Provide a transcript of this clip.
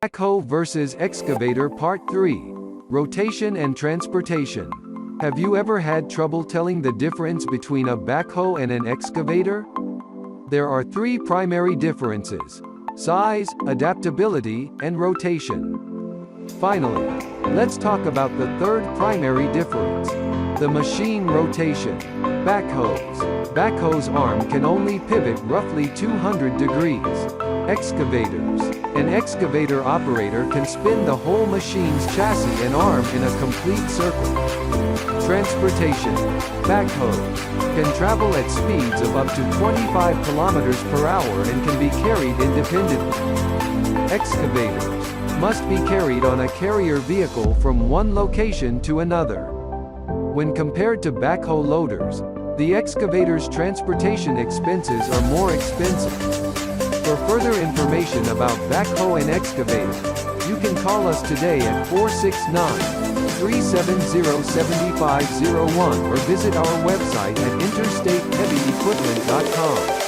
Backhoe versus Excavator Part 3. Rotation and Transportation. Have you ever had trouble telling the difference between a backhoe and an excavator? There are three primary differences: size, adaptability, and rotation. Finally, let's talk about the third primary difference: the machine rotation. Backhoe's arm can only pivot roughly 200 degrees. Excavators. An excavator operator can spin the whole machine's chassis and arm in a complete circle. Transportation. Backhoes can travel at speeds of up to 25 kilometers per hour and can be carried independently. Excavators must be carried on a carrier vehicle from one location to another. When compared to backhoe loaders, the excavator's transportation expenses are more expensive. For further information about backhoe and excavator, you can call us today at 469-370-7501 or visit our website at interstateheavyequipment.com.